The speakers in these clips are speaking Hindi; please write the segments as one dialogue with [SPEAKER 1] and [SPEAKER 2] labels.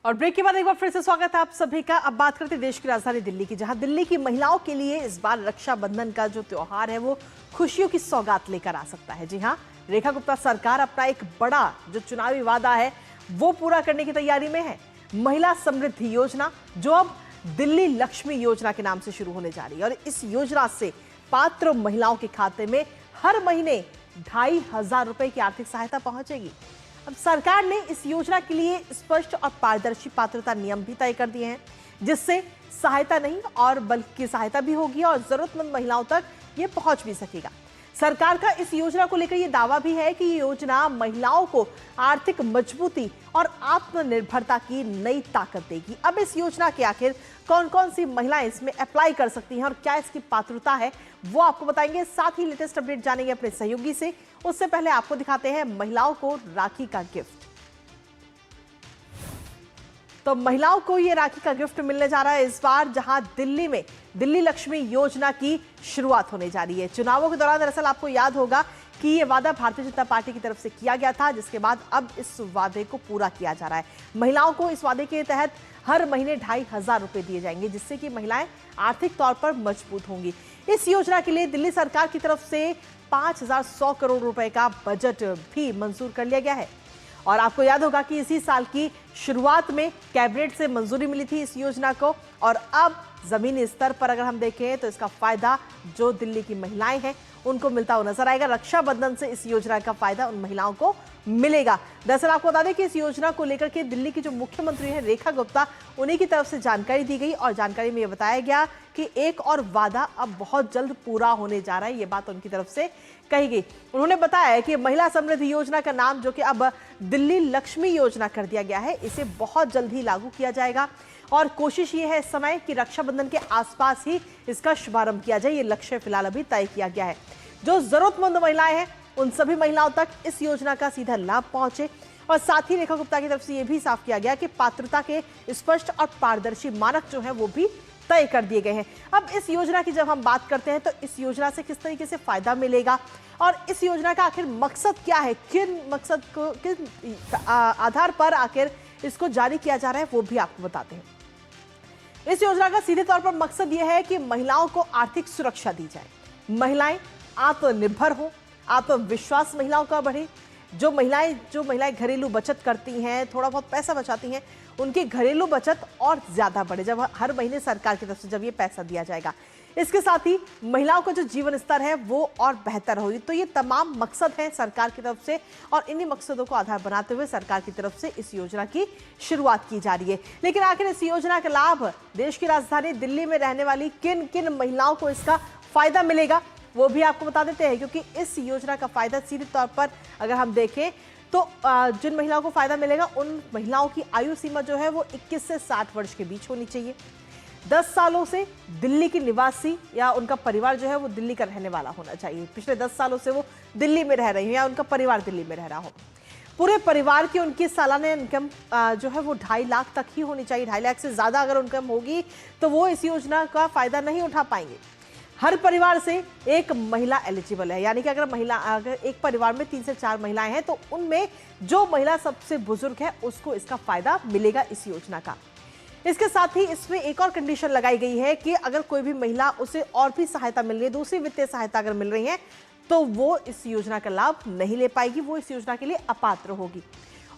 [SPEAKER 1] और ब्रेक के बाद एक बार फिर से स्वागत है आप सभी का। अब बात करते हैं देश की राजधानी दिल्ली की, जहां दिल्ली की महिलाओं के लिए इस बार रक्षाबंधन का जो त्योहार है वो खुशियों की सौगात लेकर आ सकता है। जी हां, रेखा गुप्ता सरकार अपना एक बड़ा जो चुनावी वादा है वो पूरा करने की तैयारी में है। महिला समृद्धि योजना जो अब दिल्ली लक्ष्मी योजना के नाम से शुरू होने जा रही है और इस योजना से पात्र महिलाओं के खाते में हर महीने 2,500 रुपए की आर्थिक सहायता पहुंचेगी। अब सरकार ने इस योजना के लिए स्पष्ट और पारदर्शी पात्रता नियम भी तय कर दिए हैं, जिससे सहायता नहीं और बल्कि सहायता भी होगी और जरूरतमंद महिलाओं तक ये पहुंच भी सकेगा। सरकार का इस योजना को लेकर ये दावा भी है कि ये योजना महिलाओं को आर्थिक मजबूती और आत्मनिर्भरता की नई ताकत देगी। अब इस योजना के आखिर कौन कौन सी महिलाएं इसमें अप्लाई कर सकती हैं और क्या इसकी पात्रता है वो आपको बताएंगे। साथ ही लेटेस्ट अपडेट जानेंगे अपने सहयोगी से। उससे पहले आपको दिखाते हैं महिलाओं को राखी का गिफ्ट। तो महिलाओं को ये राखी का गिफ्ट मिलने जा रहा है इस बार, जहां दिल्ली में दिल्ली लक्ष्मी योजना की शुरुआत होने जा रही है। चुनावों के दौरान दरअसल आपको याद होगा कि ये वादा भारतीय जनता पार्टी की तरफ से किया गया था, जिसके बाद अब इस वादे को पूरा किया जा रहा है। महिलाओं को इस वादे के तहत हर महीने 2,500 रुपए दिए जाएंगे, जिससे कि महिलाएं आर्थिक तौर पर मजबूत होंगी। इस योजना के लिए दिल्ली सरकार की तरफ से 5,100 करोड़ रुपए का बजट भी मंजूर कर लिया गया है। और आपको याद होगा कि इसी साल की शुरुआत में कैबिनेट से मंजूरी मिली थी इस योजना को और अब जमीनी स्तर पर अगर हम देखें तो इसका फायदा जो दिल्ली की महिलाएं हैं उनको मिलता हुआ नजर आएगा। रक्षाबंधन से इस योजना का फायदा उन महिलाओं को मिलेगा। दरअसल आपको बता दें कि इस योजना को लेकर के दिल्ली की जो मुख्यमंत्री हैं रेखा गुप्ता, उन्हीं की तरफ से जानकारी दी गई और जानकारी में यह बताया गया कि एक और वादा अब बहुत जल्द पूरा होने जा रहा है। ये बात उनकी तरफ से कही गई। उन्होंने बताया कि महिला समृद्धि योजना का नाम जो कि अब दिल्ली लक्ष्मी योजना कर दिया गया है, इसे बहुत जल्द ही लागू किया जाएगा और कोशिश ये है इस समय कि रक्षाबंधन के आसपास ही इसका शुभारंभ किया जाए। ये लक्ष्य फिलहाल अभी तय किया गया है। जो जरूरतमंद महिलाएं हैं उन सभी महिलाओं तक इस योजना का सीधा लाभ पहुंचे और साथ ही रेखा गुप्ता की तरफ से यह भी साफ किया गया कि पात्रता के स्पष्ट और पारदर्शी मानक जो है वो भी तय कर दिए गए हैं। अब इस योजना की जब हम बात करते हैं तो इस योजना से किस तरीके से फायदा मिलेगा और इस योजना का आखिर मकसद क्या है, किन मकसद को किस आधार पर आखिर इसको जारी किया जा रहा है वो भी आपको बताते हैं। इस योजना का सीधे तौर पर मकसद यह है कि महिलाओं को आर्थिक सुरक्षा दी जाए, महिलाएं आत्मनिर्भर हो, आत्मविश्वास महिलाओं का बढ़े। जो महिलाएं घरेलू बचत करती हैं, थोड़ा बहुत पैसा बचाती हैं, उनकी घरेलू बचत और ज्यादा बढ़े जब हर महीने सरकार की तरफ से जब ये पैसा दिया जाएगा। इसके साथ ही महिलाओं का जो जीवन स्तर है वो और बेहतर होगी। तो ये तमाम मकसद हैं सरकार की तरफ से और इन्हीं मकसदों को आधार बनाते हुए सरकार की तरफ से इस योजना की शुरुआत की जा रही है। लेकिन आखिर इस योजना का लाभ देश की राजधानी दिल्ली में रहने वाली किन किन महिलाओं को इसका फायदा मिलेगा वो भी आपको बता देते हैं, क्योंकि इस योजना का फायदा सीधे तौर पर अगर हम देखें तो जिन महिलाओं को फायदा मिलेगा उन महिलाओं की आयु सीमा जो है वो 21 से 60 वर्ष के बीच होनी चाहिए। 10 सालों से दिल्ली की निवासी या उनका परिवार जो है वो दिल्ली का रहने वाला होना चाहिए। पिछले 10 सालों से वो दिल्ली में रह रही है या उनका परिवार दिल्ली में रह रहा हो। पूरे परिवार की उनकी सालाना इनकम जो है वो 2.5 लाख तक ही होनी चाहिए। 2.5 लाख से ज्यादा अगर इनकम होगी तो वो इस योजना का फायदा नहीं उठा पाएंगे। हर परिवार से एक महिला एलिजिबल है, यानी कि अगर एक परिवार में 3 से 4 महिलाएं हैं तो उनमें जो महिला सबसे बुजुर्ग है उसको इसका फायदा मिलेगा इस योजना का। इसके साथ ही इसमें एक और कंडीशन लगाई गई है कि अगर कोई भी महिला उसे और भी सहायता मिल रही है, दूसरी वित्तीय सहायता अगर मिल रही है तो वो इस योजना का लाभ नहीं ले पाएगी, वो इस योजना के लिए अपात्र होगी।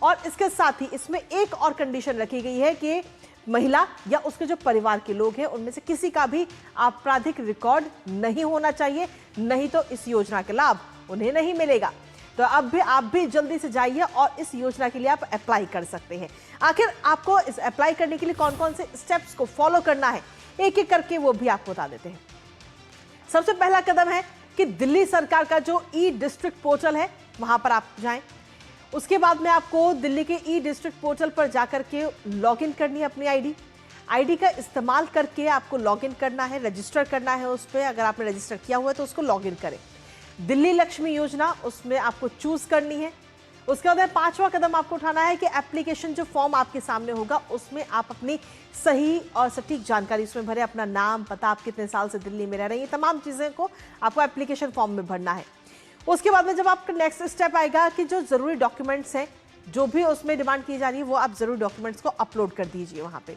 [SPEAKER 1] और इसके साथ ही इसमें एक और कंडीशन रखी गई है कि महिला या उसके जो परिवार के लोग हैं उनमें से किसी का भी आपराधिक रिकॉर्ड नहीं होना चाहिए, नहीं तो इस योजना का लाभ उन्हें नहीं मिलेगा। तो अब भी आप भी जल्दी से जाइए और इस योजना के लिए आप अप्लाई कर सकते हैं। आखिर आपको इस अप्लाई करने के लिए कौन कौन से स्टेप्स को फॉलो करना है एक एक करके वो भी आपको बता देते हैं। सबसे पहला कदम है कि दिल्ली सरकार का जो ई डिस्ट्रिक्ट पोर्टल है वहां पर आप जाएं। उसके बाद में आपको दिल्ली के ई डिस्ट्रिक्ट पोर्टल पर जाकर के लॉगिन करनी है अपनी आईडी का इस्तेमाल करके आपको लॉगिन करना है, रजिस्टर करना है उस पर। अगर आपने रजिस्टर किया हुआ है तो उसको लॉगिन करें। दिल्ली लक्ष्मी योजना उसमें आपको चूज करनी है। उसके बाद 5वां कदम आपको उठाना है कि एप्लीकेशन जो फॉर्म आपके सामने होगा उसमें आप अपनी सही और सटीक जानकारी उसमें भरें, अपना नाम, पता, आप कितने साल से दिल्ली में रह रहे हैं, ये तमाम चीज़ें को आपको एप्लीकेशन फॉर्म में भरना है। उसके बाद में जब आपका नेक्स्ट स्टेप आएगा कि जो ज़रूरी डॉक्यूमेंट्स हैं जो भी उसमें डिमांड की जा रही है वो आप जरूर डॉक्यूमेंट्स को अपलोड कर दीजिए, वहां पे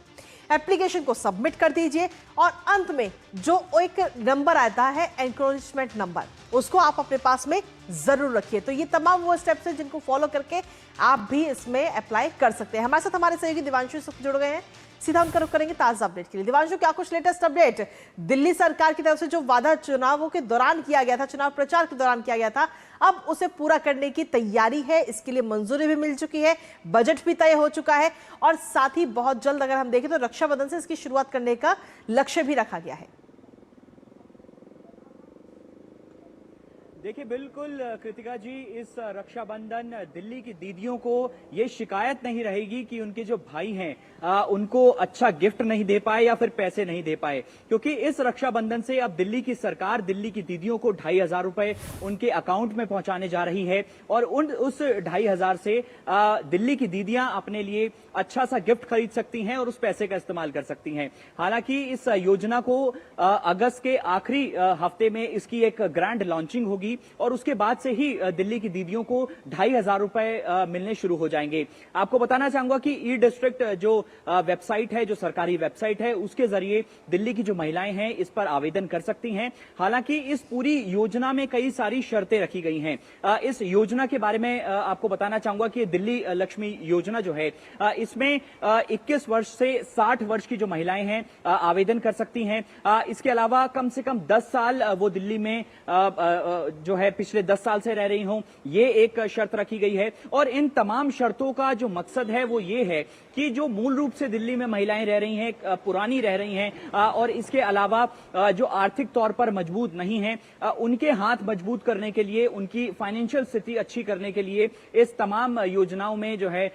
[SPEAKER 1] एप्लीकेशन को सबमिट कर दीजिए और अंत में जो एक नंबर आता है एनक्रोचमेंट नंबर, उसको आप अपने पास में जरूर रखिए। तो ये तमाम वो स्टेप्स हैं जिनको फॉलो करके आप भी इसमें अप्लाई कर सकते हैं। हमारे साथ हमारे सहयोगी दिवांशु जुड़ गए हैं, सीधा उनका रुख करेंगे ताजा अपडेट के लिए। दिवांशु, क्या कुछ लेटेस्ट अपडेट? दिल्ली सरकार की तरफ से जो वादा चुनावों के दौरान किया गया था, चुनाव प्रचार के दौरान किया गया था, अब उसे पूरा करने की तैयारी है, इसके लिए मंजूरी भी मिल चुकी है, बजट भी तय हो चुका है और साथ ही बहुत जल्द अगर हम देखें तो रक्षाबंधन से इसकी शुरुआत करने का लक्ष्य भी रखा गया है।
[SPEAKER 2] देखिए बिल्कुल कृतिका जी, इस रक्षाबंधन दिल्ली की दीदियों को ये शिकायत नहीं रहेगी कि उनके जो भाई हैं उनको अच्छा गिफ्ट नहीं दे पाए या फिर पैसे नहीं दे पाए, क्योंकि इस रक्षाबंधन से अब दिल्ली की सरकार दिल्ली की दीदियों को 2500 रुपए उनके अकाउंट में पहुंचाने जा रही है और उस 2500 से दिल्ली की दीदियां अपने लिए अच्छा सा गिफ्ट खरीद सकती हैं और उस पैसे का इस्तेमाल कर सकती हैं। हालांकि इस योजना को अगस्त के आखिरी हफ्ते में इसकी एक ग्रैंड लॉन्चिंग होगी और उसके बाद से ही दिल्ली की दीदियों को 2500 रुपए मिलने शुरू हो जाएंगे। आपको बताना चाहूंगा कि ई डिस्ट्रिक्ट जो वेबसाइट है, जो सरकारी वेबसाइट है, उसके जरिए दिल्ली की जो महिलाएं हैं इस पर आवेदन कर सकती हैं। हालांकि इस पूरी योजना में कई सारी शर्तें रखी गई हैं। इस योजना के बारे में आपको बताना चाहूंगा कि दिल्ली लक्ष्मी योजना जो है इसमें 21 वर्ष से 60 वर्ष की जो महिलाएं हैं आवेदन कर सकती हैं। इसके अलावा कम से कम 10 साल वो दिल्ली में जो है पिछले 10 साल से रह रही हों, ये एक शर्त रखी गई है। और इन तमाम शर्तों का जो मकसद है वो ये है कि जो मूल रूप से दिल्ली में महिलाएं रह रही हैं, पुरानी रह रही हैं और इसके अलावा जो आर्थिक तौर पर मजबूत नहीं हैं, उनके हाथ मजबूत करने के लिए, उनकी फाइनेंशियल स्थिति अच्छी करने के लिए इस तमाम योजनाओं में जो है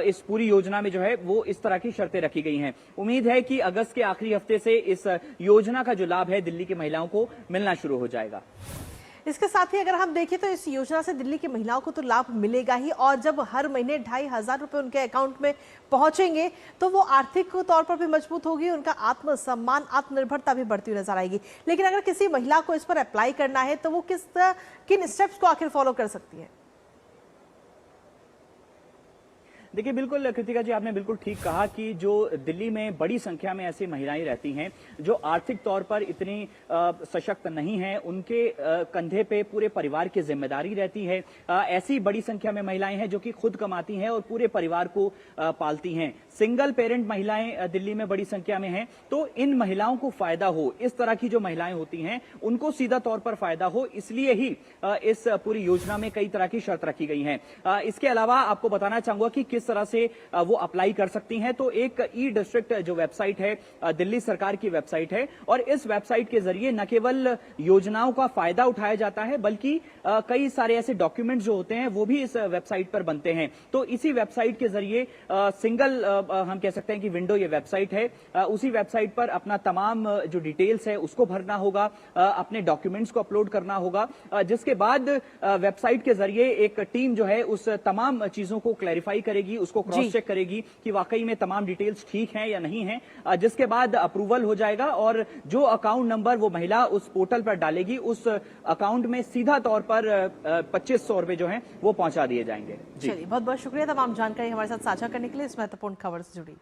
[SPEAKER 2] इस पूरी योजना में जो है वो इस तरह की शर्तें रखी गई हैं। उम्मीद है कि अगस्त के आखिरी हफ्ते से इस योजना का जो लाभ है दिल्ली की महिलाओं को मिलना शुरू हो जाएगा।
[SPEAKER 1] इसके साथ ही अगर हम देखें तो इस योजना से दिल्ली की महिलाओं को तो लाभ मिलेगा ही, और जब हर महीने 2500 रुपए उनके अकाउंट में पहुंचेंगे तो वो आर्थिक तौर पर भी मजबूत होगी, उनका आत्मसम्मान, आत्मनिर्भरता भी बढ़ती हुई नजर आएगी। लेकिन अगर किसी महिला को इस पर अप्लाई करना है तो वो किन स्टेप्स को आखिर फॉलो कर सकती है?
[SPEAKER 2] देखिए बिल्कुल कृतिका जी, आपने बिल्कुल ठीक कहा कि जो दिल्ली में बड़ी संख्या में ऐसी महिलाएं रहती हैं जो आर्थिक तौर पर इतनी सशक्त नहीं हैं, उनके कंधे पे पूरे परिवार की जिम्मेदारी रहती है। ऐसी बड़ी संख्या में महिलाएं हैं जो कि खुद कमाती हैं और पूरे परिवार को पालती हैं। सिंगल पेरेंट महिलाएं दिल्ली में बड़ी संख्या में हैं, तो इन महिलाओं को फायदा हो, इस तरह की जो महिलाएं होती हैं उनको सीधा तौर पर फायदा हो, इसलिए ही इस पूरी योजना में कई तरह की शर्त रखी गई हैं। इसके अलावा आपको बताना चाहूंगा कि किस तरह से वो अप्लाई कर सकती हैं। तो एक ई डिस्ट्रिक्ट जो वेबसाइट है दिल्ली सरकार की वेबसाइट है और इस वेबसाइट के जरिए न केवल योजनाओं का फायदा उठाया जाता है बल्कि कई सारे ऐसे डॉक्यूमेंट्स जो होते हैं वो भी इस वेबसाइट पर बनते हैं। तो इसी वेबसाइट के जरिए सिंगल हम कह सकते हैं कि विंडो ये वेबसाइट है, उसी वेबसाइट पर अपना तमाम जो डिटेल्स है उसको भरना होगा, अपने डॉक्यूमेंट्स को अपलोड करना होगा, जिसके बाद वेबसाइट के जरिए एक टीम जो है उस तमाम चीजों को क्लैरिफाई करेगी, उसको क्रॉस चेक करेगी कि वाकई में तमाम डिटेल्स ठीक हैं या नहीं हैं, जिसके बाद अप्रूवल हो जाएगा और जो अकाउंट नंबर वो महिला उस पोर्टल पर डालेगी उस अकाउंट में सीधा तौर पर 2500 रुपए जो हैं वो पहुंचा दिए जाएंगे।
[SPEAKER 1] चलिए, बहुत बहुत शुक्रिया तमाम जानकारी हमारे साथ साझा करने के लिए, इस महत्वपूर्ण खबर से जुड़ी।